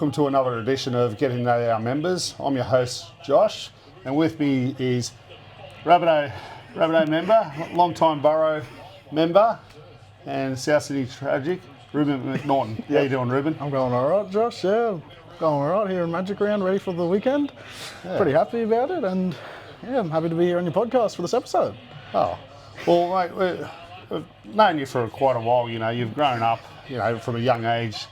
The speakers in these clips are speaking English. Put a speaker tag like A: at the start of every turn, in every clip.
A: welcome to another edition of Getting to Know Our Members. I'm your host, Josh, and with me is Rabbitoh member, long-time Burrow member, and South Sydney Tragic, Ruben MacNaughton. How you doing, Ruben?
B: I'm going all right, Josh. Yeah, going all right here in Magic Round, ready for the weekend.
A: Yeah.
B: Pretty happy about it, and yeah, I'm happy to be here on your podcast for this episode.
A: Oh, well, mate, we've known you for quite a while. You know, you've grown up, from a young age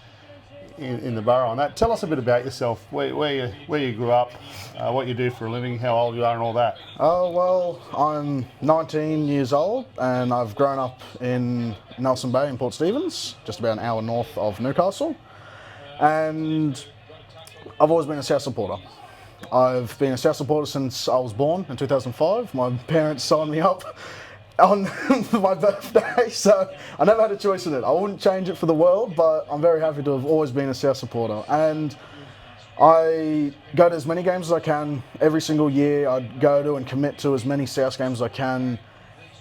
A: in the borough and that. Tell us a bit about yourself, where you grew up, what you do for a living, how old you are and all that.
B: Oh, well, I'm 19 years old and I've grown up in Nelson Bay in Port Stephens, just about an hour north of Newcastle. And I've always been a South supporter. I've been a South supporter since I was born in 2005. My parents signed me up on my birthday, so I never had a choice in it. I wouldn't change it for the world, but I'm very happy to have always been a South supporter. And I go to as many games as I can every single year. I go to and commit to as many South games as I can.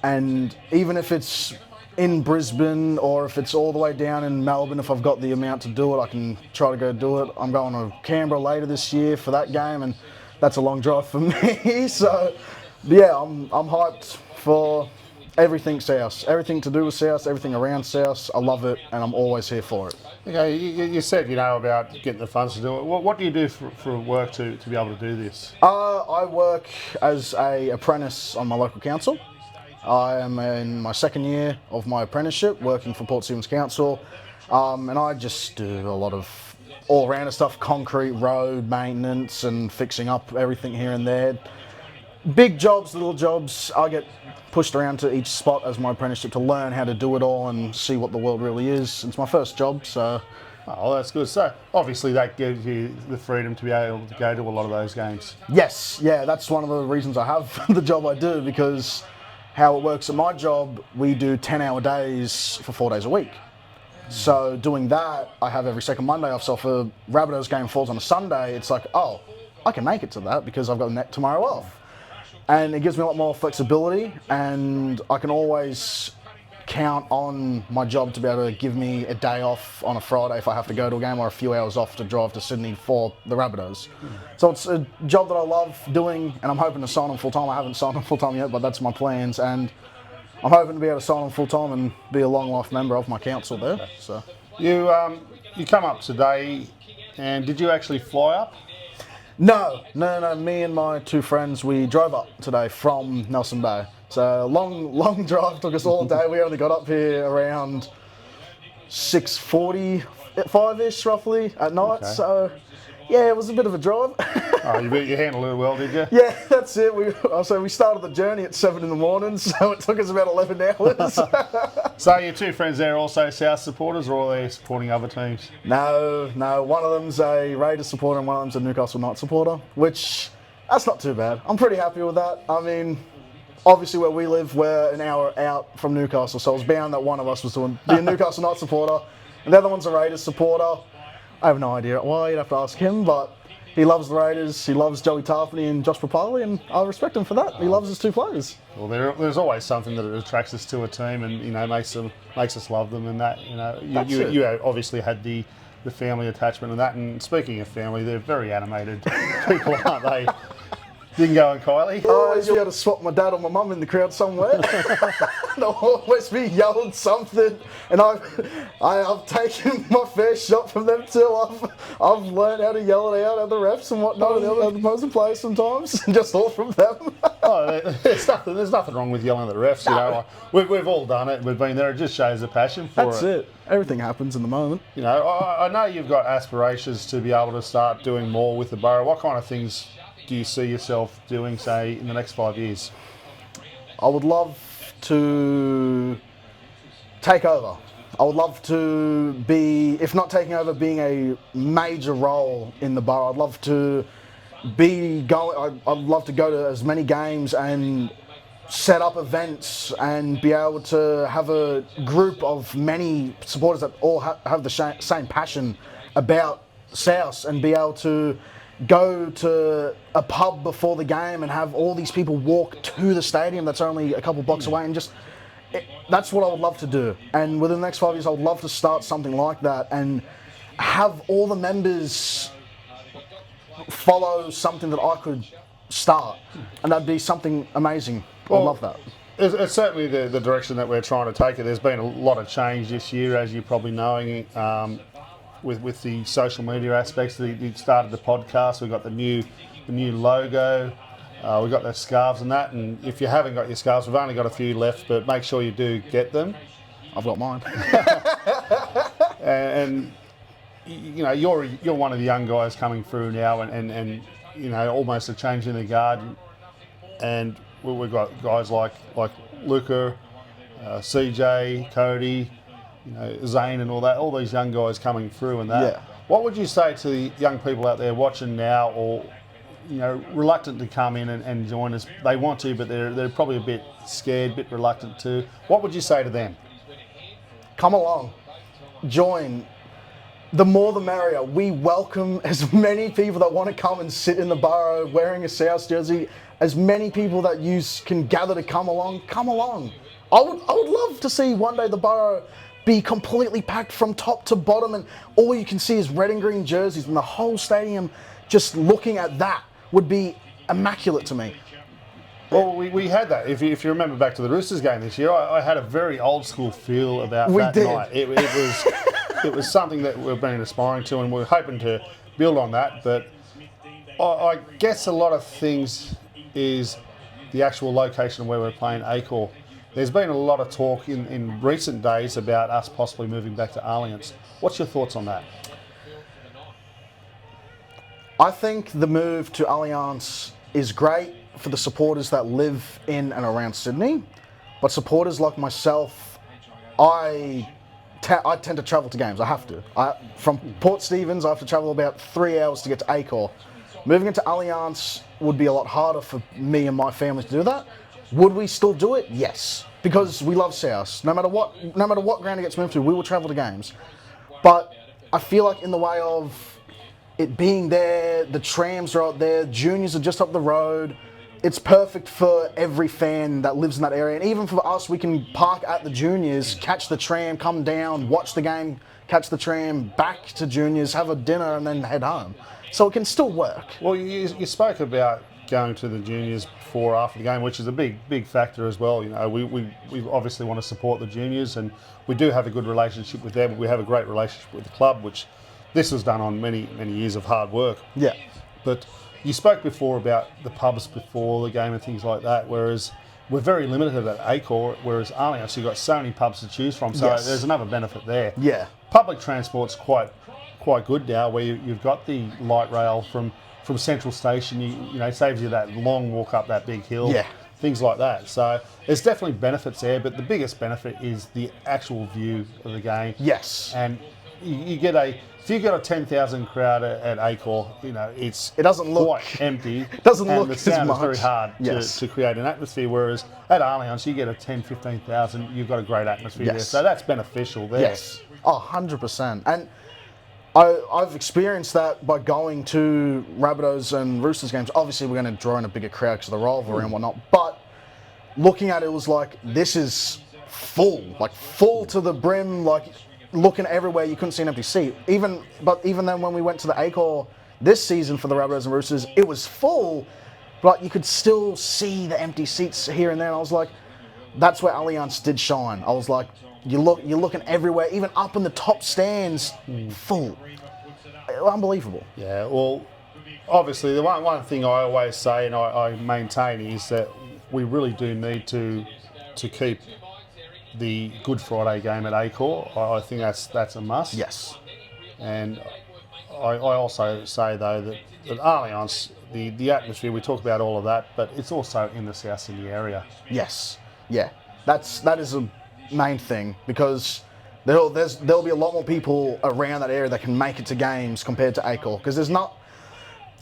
B: And even if it's in Brisbane or if it's all the way down in Melbourne, if I've got the amount to do it, I can try to go do it. I'm going to Canberra later this year for that game, and that's a long drive for me. So yeah, I'm hyped for everything South, everything to do with South, everything around South. I love it, and I'm always here for it.
A: Okay, you said, about getting the funds to do it. What do you do for work to be able to do this?
B: I work as an apprentice on my local council. I am in my second year of my apprenticeship, working for Port Stephens Council, and I just do a lot of all-rounder stuff, concrete, road maintenance, and fixing up everything here and there. Big jobs, little jobs. I get pushed around to each spot as my apprenticeship to learn how to do it all and see what the world really is. It's my first job, so...
A: Oh, that's good. So obviously that gives you the freedom to be able to go to a lot of those games.
B: Yes, yeah, that's one of the reasons I have the job I do, because how it works at my job, we do 10-hour days for 4 days a week. So doing that, I have every second Monday off. So if a Rabbitohs game falls on a Sunday, it's like, oh, I can make it to that because I've got tomorrow off. And it gives me a lot more flexibility, and I can always count on my job to be able to give me a day off on a Friday if I have to go to a game, or a few hours off to drive to Sydney for the Rabbitohs. So it's a job that I love doing, and I'm hoping to sign on full-time. I haven't signed on full-time yet, but that's my plans, and I'm hoping to be able to sign on full-time and be a long-life member of my council there. So
A: You come up today, and did you actually fly up?
B: No. Me and my two friends, we drove up today from Nelson Bay. So long drive, took us all day. We only got up here around 6:45-ish roughly at night.
A: Okay.
B: So yeah, it was a bit of a drive.
A: Oh, you handled it well, did you?
B: Yeah, that's it. We started the journey at 7 in the morning, so it took us about 11 hours.
A: So your two friends there are also South supporters, or are they supporting other teams?
B: No. One of them's a Raiders supporter and one of them's a Newcastle Knights supporter, which, that's not too bad. I'm pretty happy with that. I mean, obviously where we live, we're an hour out from Newcastle, so I was bound that one of us was be a Newcastle Knights supporter, and the other one's a Raiders supporter. I have no idea why, you'd have to ask him, but he loves the Raiders, he loves Joey Tarpany and Josh Papali, and I respect him for that. He loves his two players.
A: Well, there's always something that attracts us to a team, and makes us love them, and that you obviously had the family attachment and that. And speaking of family, they're very animated people, aren't they? Dingo and Kylie.
B: Oh, I used to be able to swap my dad or my mum in the crowd somewhere. They'll always be yelling something, and I've taken my fair shot from them too. I've learned how to yell it out at the refs and whatnot, and the opposing players sometimes, just all from them.
A: Oh, there's nothing wrong with yelling at the refs. We've all done it. We've been there. It just shows a passion for it.
B: That's it. Everything happens in the moment.
A: I know you've got aspirations to be able to start doing more with the borough. What kind of things do you see yourself doing, say, in the next 5 years?
B: I would love to take over. I would love to be, if not taking over, being a major role in the borough. I'd love to I'd love to go to as many games and set up events and be able to have a group of many supporters that all have the same passion about South, and be able to go to a pub before the game and have all these people walk to the stadium that's only a couple blocks away, and that's what I would love to do. And within the next 5 years, I would love to start something like that. And have all the members follow something that I could start, and that'd be something amazing.
A: Well,
B: I love that.
A: It's certainly the direction that we're trying to take it. There's been a lot of change this year, as you're probably knowing, with the social media aspects. You started the podcast. We've got the new logo. We've got the scarves and that. And if you haven't got your scarves, we've only got a few left, but make sure you do get them.
B: I've got mine.
A: and you know, you're one of the young guys coming through now, and you know, almost a change in the guard. And we've got guys like Luca, CJ, Cody, you know, Zane, and all these young guys coming through and that.
B: Yeah.
A: What would you say to the young people out there watching now, or you know, reluctant to come in and join us? They want to, but they're probably a bit scared, a bit reluctant to. What would you say to them?
B: Come along, join. The more the merrier. We welcome as many people that want to come and sit in the Burrow wearing a South jersey. As many people that you can gather to come along, come along. I would love to see one day the Burrow be completely packed from top to bottom, and all you can see is red and green jerseys, and the whole stadium just looking at that would be immaculate to me.
A: Well, we had that. If you remember back to the Roosters game this year, I had a very old school feel about that night. It was something that we've been aspiring to, and we're hoping to build on that. But I guess a lot of things is the actual location where we're playing Acor. There's been a lot of talk in recent days about us possibly moving back to Allianz. What's your thoughts on that?
B: I think the move to Allianz is great for the supporters that live in and around Sydney, but supporters like myself, I tend to travel to games. I have to. From Port Stephens, I have to travel about 3 hours to get to Acor. Moving into Allianz would be a lot harder for me and my family to do that. Would we still do it? Yes, because we love South. No matter what ground it gets moved to, we will travel to games. But I feel like in the way of it being there, the trams are out there, juniors are just up the road. It's perfect for every fan that lives in that area. And even for us, we can park at the juniors, catch the tram, come down, watch the game, catch the tram, back to juniors, have a dinner, and then head home. So it can still work.
A: Well, you spoke about going to the juniors before or after the game, which is a big factor as well. You know, we obviously want to support the juniors, and we do have a good relationship with them. We have a great relationship with the club, which this was done on many years of hard work.
B: Yeah.
A: But you spoke before about the pubs before the game and things like that, whereas we're very limited at Acor, whereas Allianz, you've got so many pubs to choose from, so
B: Yes.
A: there's another benefit there.
B: Yeah.
A: Public transport's quite good now, where you've got the light rail from Central Station. You know, it saves you that long walk up that big hill.
B: Yeah.
A: Things like that. So there's definitely benefits there, but the biggest benefit is the actual view of the game.
B: Yes.
A: And you get if you got a 10,000 crowd at Acor, you know, it
B: doesn't look
A: quite empty.
B: It doesn't
A: and
B: look
A: the
B: as
A: sound
B: much.
A: is very hard
B: Yes.
A: to create an atmosphere, whereas at Allianz you get a 10,000-15,000, you've got a great atmosphere there.
B: Yes.
A: So that's beneficial there.
B: Yes. 100%. And I've experienced that by going to Rabbitohs and Roosters games. Obviously, we're going to draw in a bigger crowd because of the rivalry and whatnot. But looking at it was like, this is full to the brim, like looking everywhere, you couldn't see an empty seat. Even then, when we went to the Acor this season for the Rabbitohs and Roosters, it was full, but you could still see the empty seats here and there. And I was like, that's where Allianz did shine. I was like, you're looking everywhere, even up in the top stands, full. Unbelievable.
A: Yeah, well, obviously the one thing I always say and I maintain is that we really do need to keep the Good Friday game at Acor. I think that's a must.
B: Yes.
A: And I also say though that at Allianz, the atmosphere, we talk about all of that, but it's also in the South Sydney area.
B: Yes. Yeah. That is a main thing, because there'll be a lot more people around that area that can make it to games compared to Acor, because there's not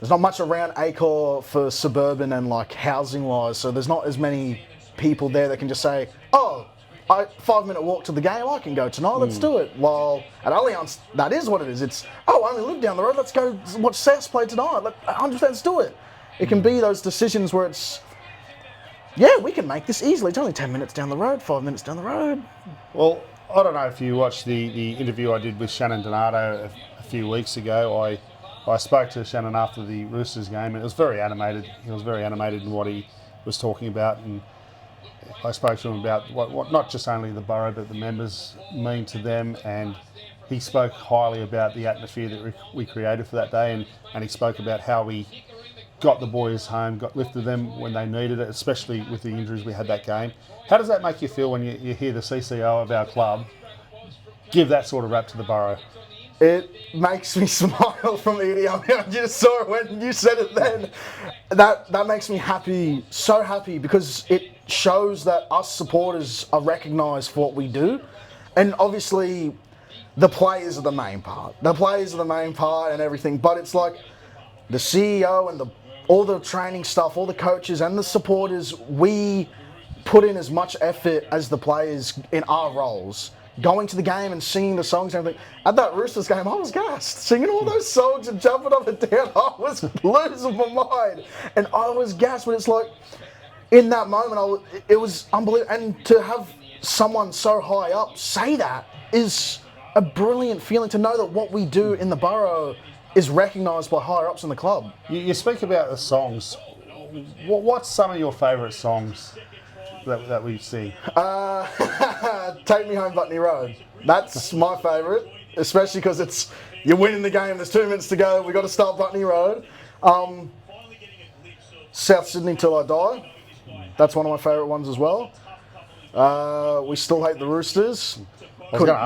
B: much around Acor for suburban and like housing wise, so there's not as many people there that can just say, oh, 5-minute walk to the game, I can go tonight, let's do it. While at Allianz, that is what it is. It's, oh, I only live down the road, let's go watch Souths play tonight. Let's do it. It can be those decisions where it's, yeah, we can make this easily. It's only 10 minutes down the road, 5 minutes down the road.
A: Well, I don't know if you watched the interview I did with Shannon Donato a few weeks ago, I spoke to Shannon after the Roosters game, and it was very animated. He was very animated in what he was talking about, and I spoke to him about what not just only the Burrow but the members mean to them, and he spoke highly about the atmosphere that we created for that day, and he spoke about how we got the boys home, lifted them when they needed it, especially with the injuries we had that game. How does that make you feel when you hear the CCO of our club give that sort of rap to the Burrow?
B: It makes me smile from ear to ear. I mean, I just saw it when you said it then. That makes me happy, so happy, because it shows that us supporters are recognised for what we do. And obviously, the players are the main part. The players are the main part and everything. But it's like the CEO and all the training stuff, all the coaches and the supporters, we put in as much effort as the players in our roles. Going to the game and singing the songs and everything. At that Roosters game, I was gassed. Singing all those songs and jumping up and down. I was losing my mind. And I was gassed. But it's like, in that moment, it was unbelievable. And to have someone so high up say that is a brilliant feeling, to know that what we do in the Burrow is recognised by higher ups in the club.
A: You speak about the songs. What's some of your favourite songs that we sing?
B: Take Me Home Butney Road. That's my favourite, especially because you're winning the game, there's 2 minutes to go, we've got to start Butney Road. South Sydney Till I Die. That's one of my favourite ones as well. We Still Hate the Roosters.
A: I was going to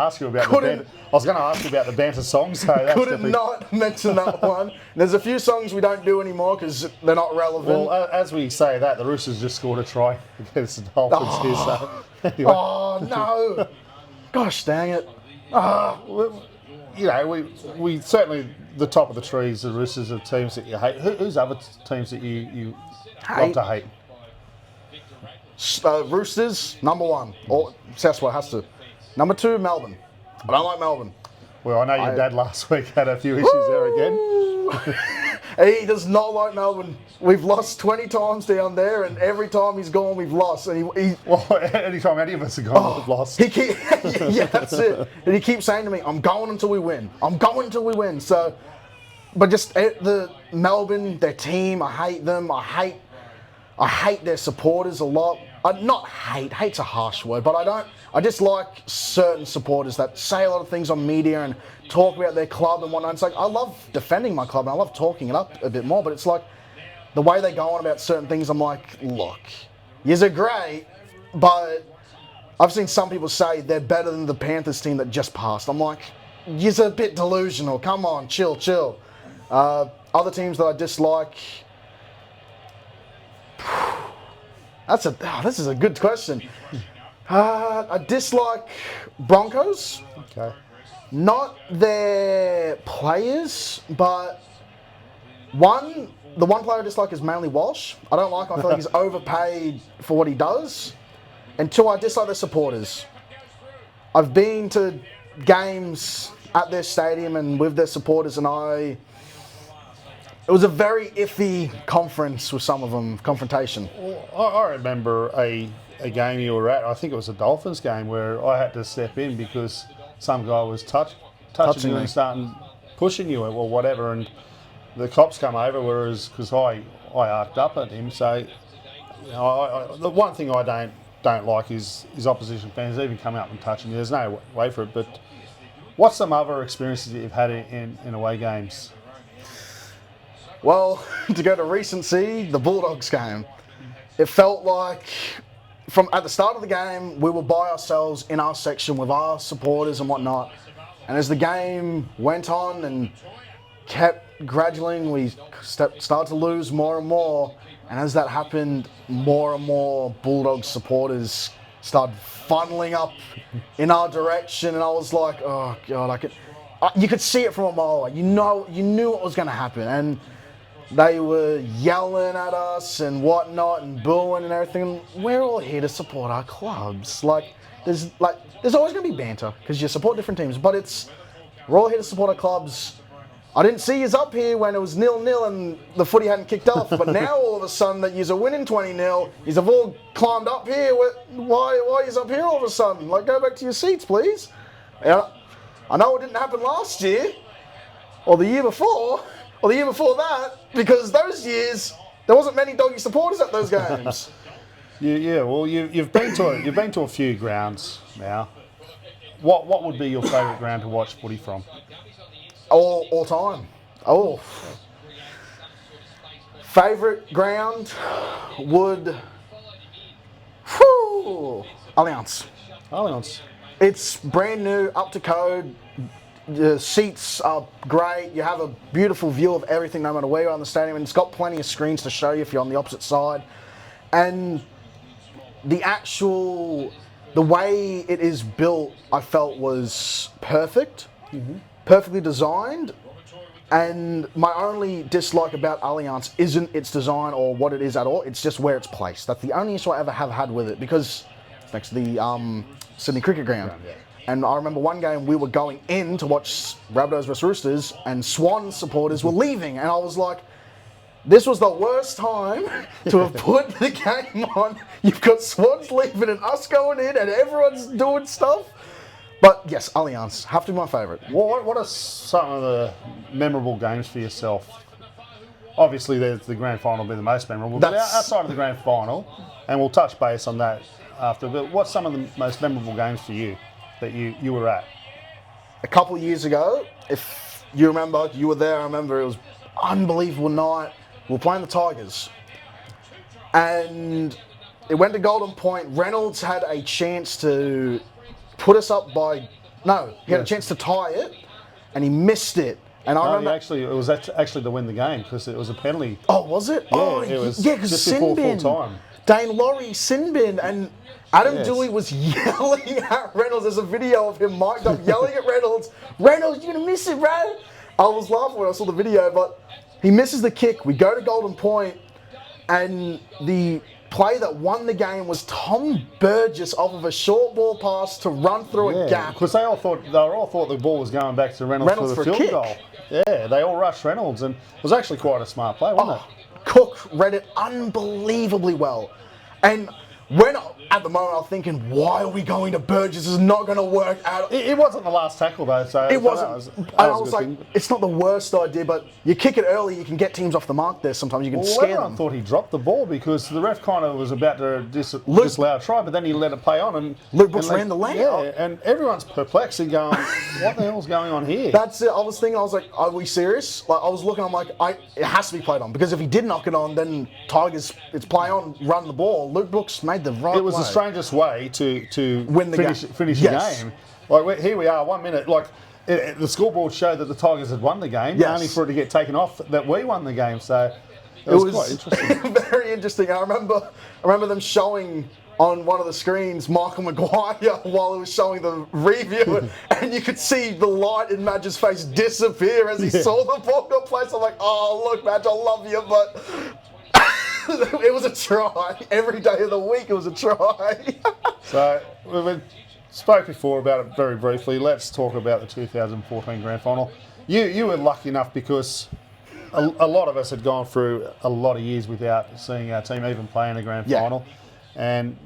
A: ask you about the banter songs. So that's
B: couldn't not mention that one. There's a few songs we don't do anymore because they're not relevant.
A: Well, as we say that, the Roosters just scored a try against the Dolphins here. So anyway.
B: Oh no! Gosh dang it!
A: You know, we certainly the top of the trees. The Roosters are teams that you hate. Who's other teams that you love to hate?
B: Roosters, number one. Or Southwell has to. Number 2, Melbourne. I don't like Melbourne.
A: Well, I know your dad last week had a few issues there again.
B: He does not like Melbourne. We've lost 20 times down there, and every time he's gone, we've lost. And
A: well, anytime any of us are gone, we've lost.
B: Yeah, that's it. And he keeps saying to me, I'm going until we win. I'm going until we win. So, but just the Melbourne, their team, I hate them. I hate their supporters a lot. Not hate. Hate's a harsh word, but I just like certain supporters that say a lot of things on media and talk about their club and whatnot. It's like, I love defending my club and I love talking it up a bit more, but it's like the way they go on about certain things, I'm like, look, yous are great, but I've seen some people say they're better than the Panthers team that just passed. I'm like, yous are a bit delusional. Come on, chill. Other teams that I dislike... This is a good question. I dislike Broncos.
A: Okay.
B: Not their players, but the one player I dislike is mainly Walsh. I don't like him. I feel like he's overpaid for what he does. And 2, I dislike their supporters. I've been to games at their stadium and with their supporters, and it was a very iffy conference with some of them, confrontation.
A: Well, I remember a game you were at, I think it was a Dolphins game, where I had to step in because some guy was touching you and starting pushing you or whatever, and the cops come over, whereas because I arced up at him. So you know, the one thing I don't like is opposition fans even coming up and touching you. There's no way for it. But what's some other experiences that you've had in away games?
B: Well, to go to recency, the Bulldogs game. It felt like, from at the start of the game, we were by ourselves in our section with our supporters and whatnot. And as the game went on and kept gradually, we started to lose more and more. And as that happened, more and more Bulldogs supporters started funneling up in our direction. And I was like, oh God, you could see it from a mile away. You knew what was going to happen. And they were yelling at us and whatnot and booing and everything. We're all here to support our clubs. There's always going to be banter because you support different teams, but we're all here to support our clubs. I didn't see yous up here when it was 0-0 and the footy hadn't kicked off, but now all of a sudden that yous are winning 20-0, yous have all climbed up here. Why yous up here all of a sudden? Go back to your seats, please. Yeah, I know it didn't happen last year. or the year before, or the year before that, because those years there wasn't many doggy supporters at those games.
A: Yeah. Well, you've been to a few grounds now. What would be your favourite ground to watch footy from?
B: All time. Oh. Favourite ground would... Allianz. It's brand new, up to code. The seats are great. You have a beautiful view of everything no matter where you're on the stadium. And it's got plenty of screens to show you if you're on the opposite side. And the way it is built, I felt was perfect. Mm-hmm. Perfectly designed. And my only dislike about Allianz isn't its design or what it is at all. It's just where it's placed. That's the only issue I ever have had with it, because it's next to the Sydney Cricket Ground. Yeah. And I remember one game we were going in to watch Rabbitohs vs Roosters, and Swan supporters were leaving, and I was like, this was the worst time to have put the game on. You've got Swans leaving and us going in, and everyone's doing stuff. But yes, Allianz, have to be my favourite.
A: What are some of the memorable games for yourself? Obviously, there's the grand final will be the most memorable. But outside of the grand final, and we'll touch base on that after, but what's some of the most memorable games for you that you were at?
B: A couple of years ago, if you remember, you were there, I remember it was an unbelievable night. We were playing the Tigers. And it went to Golden Point. Reynolds had a chance to put us up by... No, he had a chance to tie it, and he missed it. And I remember...
A: Actually, it was actually to win the game, because it was a penalty.
B: Oh, was it?
A: Yeah, it was
B: because
A: just before full time.
B: Dane Laurie sin bin, and Adam Dewey was yelling at Reynolds. There's a video of him mic'd up yelling at Reynolds. Reynolds, you're going to miss it, bro. I was laughing when I saw the video, but he misses the kick. We go to Golden Point, and the play that won the game was Tom Burgess off of a short ball pass to run through a gap.
A: Because they all thought the ball was going back to Reynolds for the field goal. Yeah, they all rushed Reynolds, and it was actually quite a smart play, wasn't it?
B: Cook read it unbelievably well. And when at the moment I was thinking, why are we going to Burgess? This is not going to work out.
A: It wasn't the last tackle though, so
B: it wasn't. I was like, it's not the worst idea, but you kick it early, you can get teams off the mark there. Sometimes you can scare them.
A: I thought he dropped the ball because the ref kind of was about to disallow a try, but then he let it play on, and
B: Luke Brooks ran the lane.
A: Yeah, and everyone's perplexed and going, what the hell's going on here?
B: That's it. I was thinking, I was like, are we serious? Like, I was looking, I'm like, it has to be played on, because if he did knock it on, then Tigers, it's play on, run the ball. Luke Brooks made the right.
A: It was the strangest way to
B: win the
A: finish the game. Like, here we are, 1 minute. Like, the scoreboard showed that the Tigers had won the game, only for it to get taken off that we won the game. So it was quite interesting.
B: Very interesting. I remember them showing on one of the screens Michael Maguire while it was showing the review, and you could see the light in Madge's face disappear as he saw the ball got placed. I'm like, oh, look, Madge, I love you, but it was a try. Every day of the week it was a try. So
A: we spoke before about it very briefly. Let's talk about the 2014 Grand Final. You were lucky enough because a lot of us had gone through a lot of years without seeing our team even play in a Grand Final. And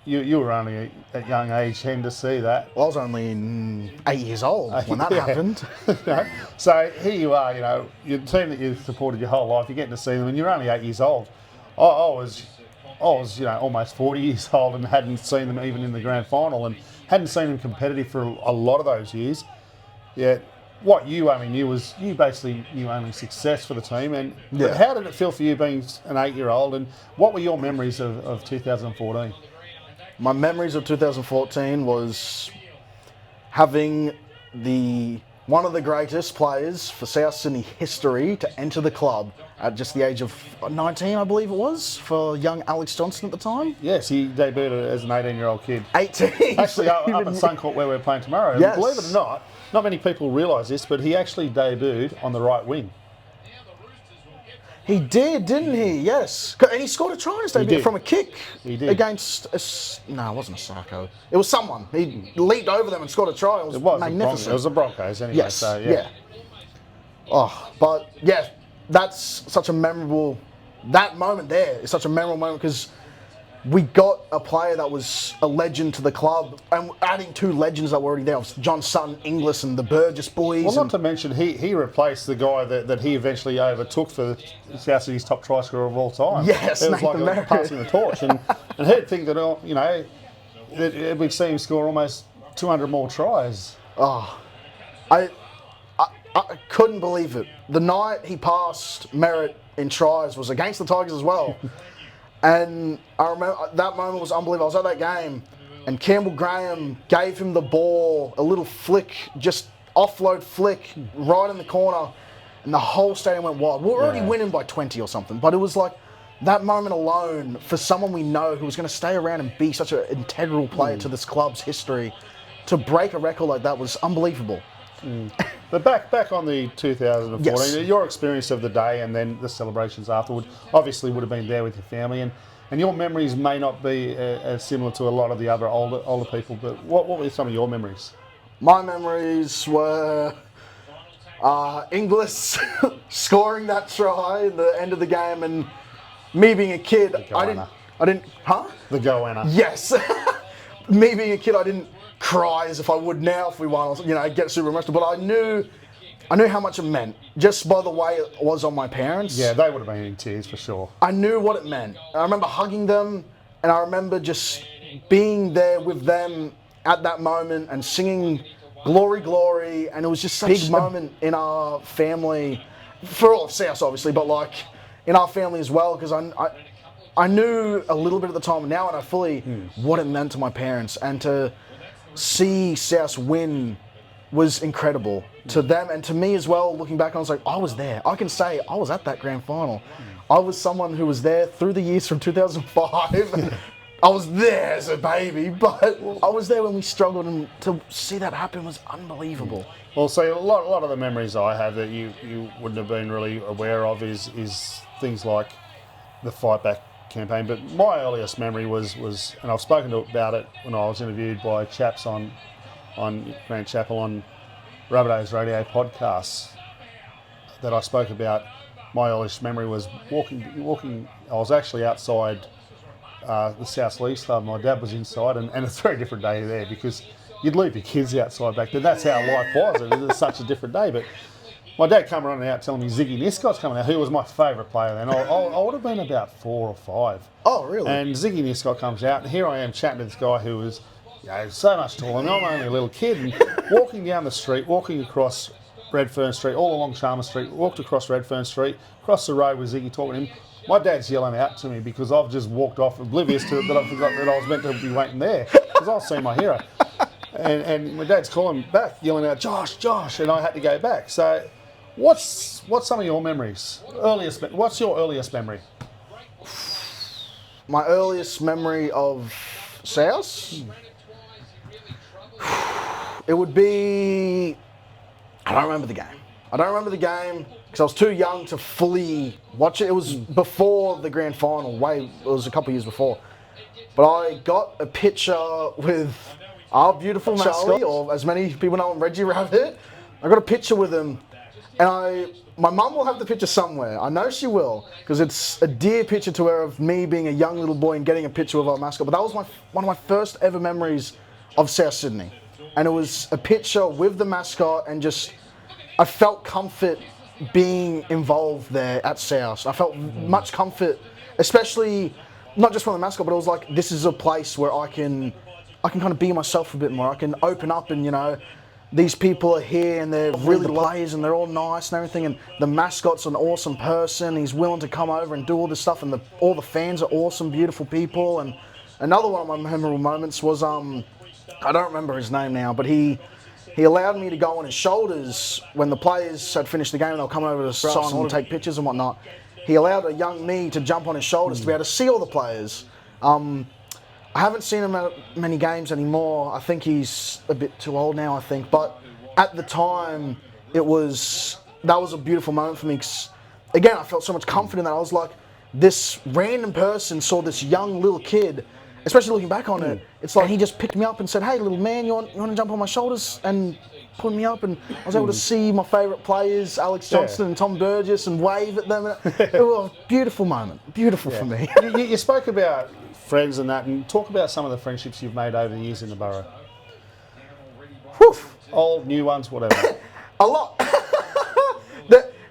A: you were only at young age then to see that.
B: Well, I was only 8 years old when that happened.
A: So here you are, your team that you've supported your whole life, you're getting to see them and you're only 8 years old. I was almost 40 years old and hadn't seen them even in the Grand Final and hadn't seen them competitive for a lot of those years. Yet what you only knew was you basically knew only success for the team. And but how did it feel for you being an 8-year-old, and what were your memories of 2014?
B: My memories of 2014 was having one of the greatest players for South Sydney history to enter the club at just the age of 19, I believe it was, for young Alex Johnson at the time.
A: Yes, he debuted as an 18-year-old kid.
B: 18?
A: Actually, up at Suncourt where we're playing tomorrow.
B: Yes.
A: And believe it or not many people realise this, but he actually debuted on the right wing.
B: He did, didn't he? Yes. And he scored a try in his debut from a kick.
A: He did.
B: Against, no, it wasn't a Sarko. It was someone. He leaped over them and scored a try. It was magnificent.
A: It was the Broncos anyway.
B: Yes,
A: so, yeah.
B: Oh, but yeah, that's such a memorable, that moment there is such a memorable moment because we got a player that was a legend to the club, and adding 2 legends that were already there, John Sutton, Inglis, and the Burgess boys.
A: Well, not to mention, he replaced the guy that he eventually overtook for South City's top try scorer of all time.
B: Yes,
A: it was
B: Nathan
A: like
B: Merritt.
A: passing the torch. And who'd think that, that we'd see him score almost 200 more tries.
B: Oh, I couldn't believe it. The night he passed Merritt in tries was against the Tigers as well. And I remember that moment was unbelievable. I was at that game, and Campbell Graham gave him the ball, a little flick, just offload flick, right in the corner, and the whole stadium went wild. We were already winning by 20 or something, but it was like that moment alone for someone we know who was going to stay around and be such an integral player to this club's history, to break a record like that was unbelievable.
A: But back on the 2014,
B: Yes.
A: your experience of the day and then the celebrations afterward obviously would have been there with your family, and your memories may not be as similar to a lot of the other older people, but what were some of your memories?
B: My memories were Inglis scoring that try at the end of the game, and me being a kid, I didn't,
A: The goanna.
B: Yes. Me being a kid, I didn't cry as if I would now if we won, get super emotional. But I knew how much it meant just by the way it was on my parents.
A: Yeah, they would have been in tears for sure.
B: I knew what it meant. I remember hugging them, and I remember just being there with them at that moment and singing "Glory, Glory," and it was just such a big moment in our family, for all of South obviously, but like in our family as well, because I knew a little bit at the time, and now I know fully what it meant to my parents, and to see South win was incredible to them and to me as well. Looking back, I was like, I was there. I can say I was at that grand final. I was someone who was there through the years from 2005. I was there as a baby, but I was there when we struggled, and to see that happen was unbelievable.
A: Well, see, a lot of the memories I have that you wouldn't have been really aware of is things like the Fight Back campaign. But my earliest memory was, and I've spoken about it when I was interviewed by chaps on Grant Chapel on Rabbitohs Radio podcasts, that I spoke about. My earliest memory was walking. I was actually outside the South Leagues Club. My dad was inside, and it's a very different day there because you'd leave your kids outside back then. That's how life was. It was such a different day. But my dad came running out telling me Ziggy Niscott's coming out, who was my favourite player then. I would have been about 4 or 5.
B: Oh, really?
A: And Ziggy Niscott comes out, and here I am chatting to this guy who was so much taller, and I'm only a little kid, and walking down the street, walking across Redfern Street, all along Chalmers Street, walked across Redfern Street, across the road with Ziggy talking to him. My dad's yelling out to me because I've just walked off oblivious to it, that I forgot that I was meant to be waiting there, because I was seeing my hero. And my dad's calling back, yelling out, Josh, and I had to go back. So what's some of your memories? What's your earliest memory?
B: My earliest memory of South? It would be... I don't remember the game because I was too young to fully watch it. It was before the grand final, it was a couple of years before. But I got a picture with our beautiful mascot, or as many people know him, Reggie Rabbit. I got a picture with him, and my mum will have the picture somewhere. I know she will, because it's a dear picture to her of me being a young little boy and getting a picture of our mascot. But that was one of my first ever memories of South Sydney. And it was a picture with the mascot, and just, I felt comfort being involved there at South. I felt much comfort, especially not just from the mascot, but it was like, this is a place where I can kind of be myself a bit more. I can open up, and these people are here and they're really the players and they're all nice and everything, and the mascot's an awesome person. He's willing to come over and do all this stuff, and all the fans are awesome, beautiful people. And another one of my memorable moments was I don't remember his name now, but he allowed me to go on his shoulders when the players had finished the game and they'll come over to sign and take pictures and whatnot. He allowed a young me to jump on his shoulders to be able to see all the players. I haven't seen him at many games anymore. I think he's a bit too old now, I think. But at the time, that was a beautiful moment for me. 'Cause, again, I felt so much comfort in that. I was like, this random person saw this young little kid, especially looking back on it. It's like he just picked me up and said, hey, little man, you want to jump on my shoulders? And putting me up, and I was able to see my favourite players, Alex Johnston and Tom Burgess, and wave at them. It was a beautiful moment, beautiful for me.
A: You spoke about friends and that, and talk about some of the friendships you've made over the years in the Burrow.
B: Whew.
A: Old, new ones, whatever.
B: A lot.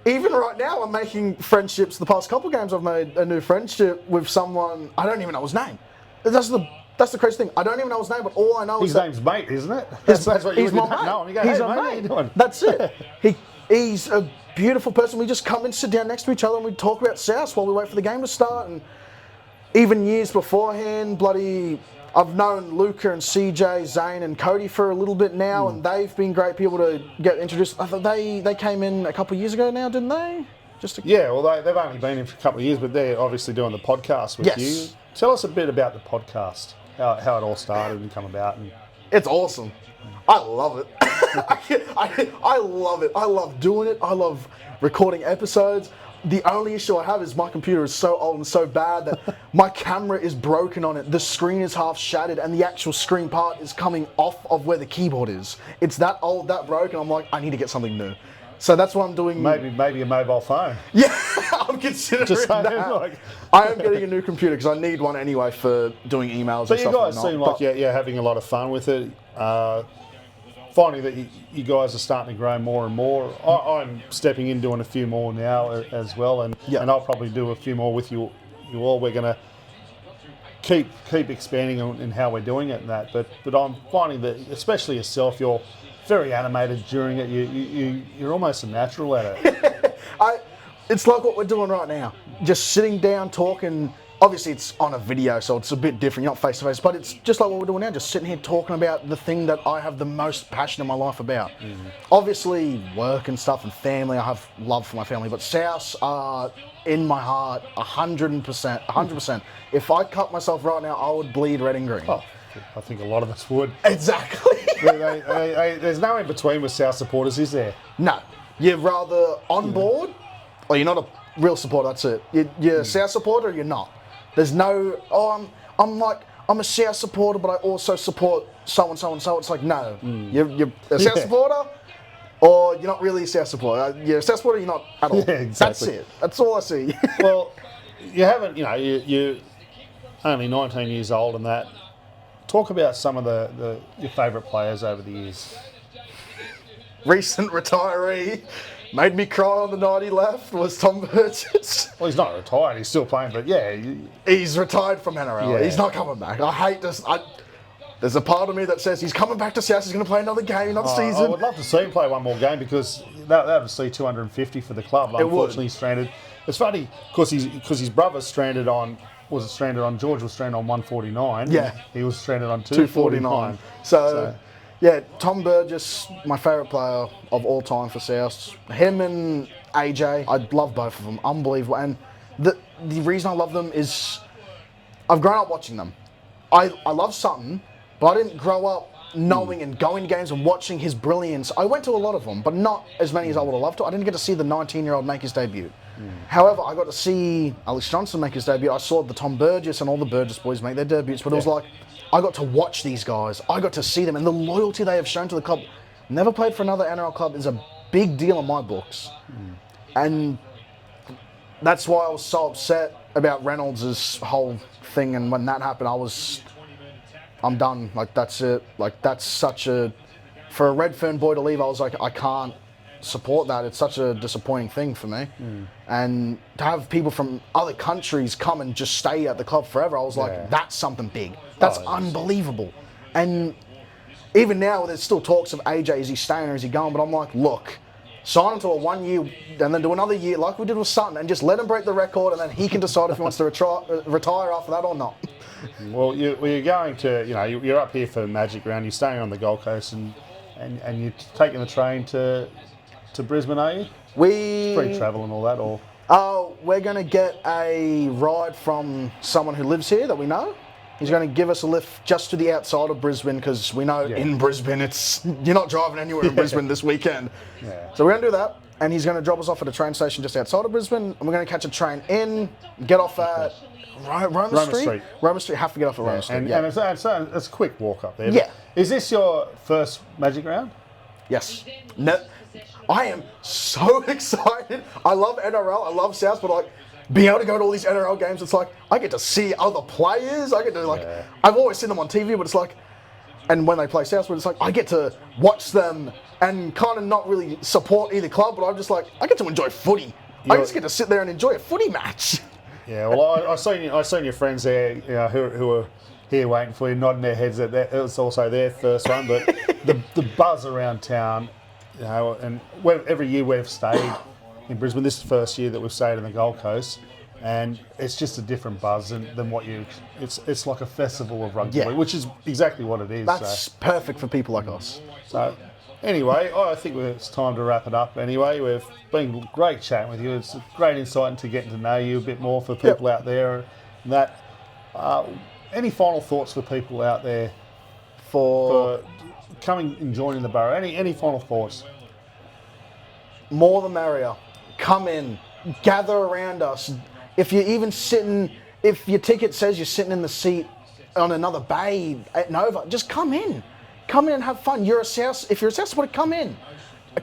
B: Even right now, I'm making friendships. The past couple of games, I've made a new friendship with someone I don't even know his name. That's the crazy thing. I don't even know his name, but all I know
A: his
B: is
A: name's mate, isn't it? That's what
B: he's
A: you
B: my mate.
A: know. And you go,
B: He's
A: hey,
B: my
A: mate, how you doing?
B: That's it. He's a beautiful person. We just come and sit down next to each other and we talk about South while we wait for the game to start. And even years beforehand, I've known Luca and CJ, Zane and Cody for a little bit now, and they've been great people to get introduced. I thought they came in a couple of years ago now, didn't they?
A: Well, they've only been in for a couple of years, but they're obviously doing the podcast with you. Tell us a bit about the podcast, how it all started and come about.
B: It's awesome. I love it. I love it. I love doing it. I love recording episodes. The only issue I have is my computer is so old and so bad that my camera is broken on it. The screen is half shattered and the actual screen part is coming off of where the keyboard is. It's that old, that broken. I'm like, I need to get something new. So that's what I'm doing.
A: Maybe a mobile phone.
B: Yeah, I'm considering that. I am getting a new computer because I need one anyway for doing emails and stuff like that.
A: But you guys seem like you're having a lot of fun with it. Finding that you guys are starting to grow more and more. I'm stepping in doing a few more now as well, and I'll probably do a few more with you all. We're going to keep expanding in how we're doing it and that. But I'm finding that, especially yourself, you're very animated during it. You're almost a natural at it.
B: It's like what we're doing right now. Just sitting down, talking. Obviously, it's on a video, so it's a bit different. You're not face to face, but it's just like what we're doing now. Just sitting here talking about the thing that I have the most passion in my life about. Obviously, work and stuff and family. I have love for my family, but Souths are in my heart 100%. 100%. If I cut myself right now, I would bleed red and green.
A: Oh, I think a lot of us would.
B: Exactly.
A: There's no in between with South supporters, is there?
B: No. You're rather on board, or you're not a real supporter. That's it. You're a South supporter, or you're not. There's no, I'm a South supporter, but I also support so and so and so. It's like, no, you're a South supporter, or you're not really a South supporter. You're a South supporter, you're not at all.
A: Yeah, exactly.
B: That's it. That's all I see.
A: Well, you haven't, you're only 19 years old and that. Talk about some of your favourite players over the years.
B: Recent retiree. Made me cry on the night he left was Tom Burgess.
A: Well, he's not retired, he's still playing, but
B: he's retired from NRL. Yeah. He's not coming back. I hate this. There's a part of me that says he's coming back to South, he's going to play another game, another season.
A: I would love to see him play one more game because that would see 250 for the club. Unfortunately, he's stranded. It's funny because his brother's stranded on. George was stranded on 149.
B: Yeah.
A: He was stranded on 249.
B: So, yeah, Tom Burgess, my favourite player of all time for South. Him and AJ, I love both of them. Unbelievable. And the reason I love them is I've grown up watching them. I love Sutton, but I didn't grow up knowing and going to games and watching his brilliance. I went to a lot of them, but not as many as I would have loved to. I didn't get to see the 19-year-old make his debut. However, I got to see Alex Johnston make his debut. I saw the Tom Burgess and all the Burgess boys make their debuts, but it was like, I got to watch these guys. I got to see them, and the loyalty they have shown to the club. Never played for another NRL club is a big deal in my books. And that's why I was so upset about Reynolds' whole thing, and when that happened, I'm done. Like, that's it. Like, that's such a... For a Redfern boy to leave, I was like, I can't support that. It's such a disappointing thing for me. And to have people from other countries come and just stay at the club forever, I was like, that's something big. That's unbelievable. And even now, there's still talks of AJ, is he staying or is he going? But I'm like, look, sign him to a 1 year and then do another year like we did with Sutton and just let him break the record and then he can decide if he wants to retire after that or not.
A: Well, you're going to, you're up here for Magic Round, you're staying on the Gold Coast and you're taking the train to Brisbane, are you? Free travel and all that, or?
B: We're going to get a ride from someone who lives here that we know. He's going to give us a lift just to the outside of Brisbane because we know in Brisbane you're not driving anywhere in Brisbane this weekend. So we're going to do that, and he's going to drop us off at a train station just outside of Brisbane, and we're going to catch a train in, get off at Roma Street. Roma Street, have to get off at Roma Street.
A: And it's a quick walk up there.
B: Yeah.
A: Is this your first Magic Round?
B: Yes. No, I am so excited. I love NRL. I love South, but like being able to go to all these NRL games, it's like I get to see other players. I get to I've always seen them on TV, but it's like, and when they play South, it's like I get to watch them and kind of not really support either club, but I'm just like I get to enjoy footy. I just get to sit there and enjoy a footy match.
A: Yeah, well, I seen your friends there, who were here waiting for you, nodding their heads that it was also their first one. But the buzz around town, and every year we've stayed in Brisbane. This is the first year that we've stayed on the Gold Coast, and it's just a different buzz than what you. It's like a festival of rugby, which is exactly what it is.
B: That's perfect for people like us.
A: So. Anyway, I think it's time to wrap it up anyway. We've been great chatting with you. It's a great insight into getting to know you a bit more for people out there. And that, any final thoughts for people out there for coming and joining the Burrow? Any final thoughts?
B: More the merrier. Come in, gather around us. If you're even sitting, if your ticket says you're sitting in the seat on another bay at Nova, just come in. Come in and have fun. If you're a South supporter, come in.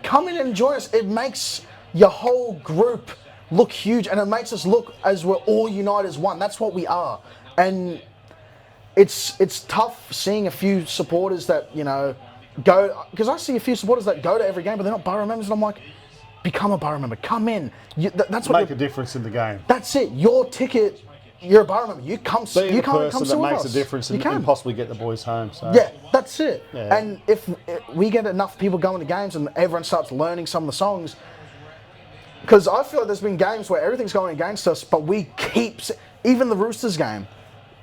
B: Come in and join us. It makes your whole group look huge, and it makes us look as we're all united as one. That's what we are. And it's tough seeing a few supporters that, go, because I see a few supporters that go to every game, but they're not Burrow members, and I'm like, become a Burrow member. Come in. That's what
A: make a difference in the game.
B: That's it. Your ticket. You're a Burrow member. You come.
A: Be
B: you
A: the
B: can't
A: person
B: come
A: that
B: with
A: makes
B: us.
A: a difference and possibly get the boys home. So.
B: Yeah, that's it.
A: Yeah.
B: And if we get enough people going to games and everyone starts learning some of the songs, because I feel like there's been games where everything's going against us, but we keep, even the Roosters game,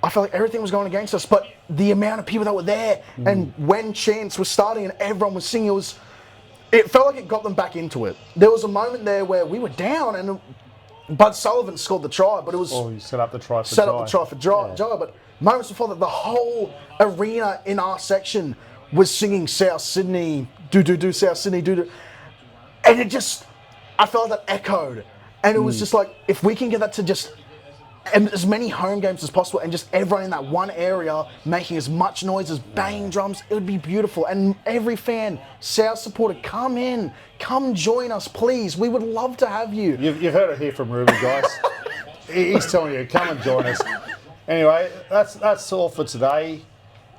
B: I feel like everything was going against us, but the amount of people that were there, and when chants was starting and everyone was singing, it felt like it got them back into it. There was a moment there where we were down and Bud Sullivan scored the try, but it was...
A: Oh, he set up the try for
B: Jai, but moments before that, the whole arena in our section was singing South Sydney, do, South Sydney, do. And it just... I felt that echoed. And it was just like, if we can get that to just... as many home games as possible and just everyone in that one area making as much noise as banging drums, it would be beautiful. And every fan, South supporter, come in, come join us, please. We would love to have you.
A: You've heard it here from Ruben, guys. He's telling you, come and join us. Anyway, that's all for today.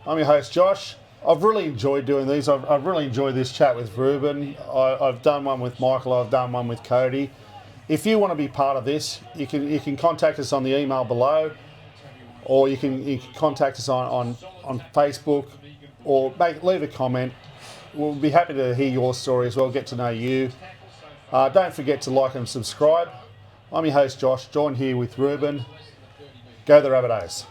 A: I'm your host, Josh. I've really enjoyed doing these. I've really enjoyed this chat with Ruben. I've done one with Michael. I've done one with Cody. If you want to be part of this, you can contact us on the email below, or you can contact us on Facebook, or leave a comment. We'll be happy to hear your story as well, get to know you. Don't forget to like and subscribe. I'm your host, Josh, joined here with Ruben. Go the Rabbitohs.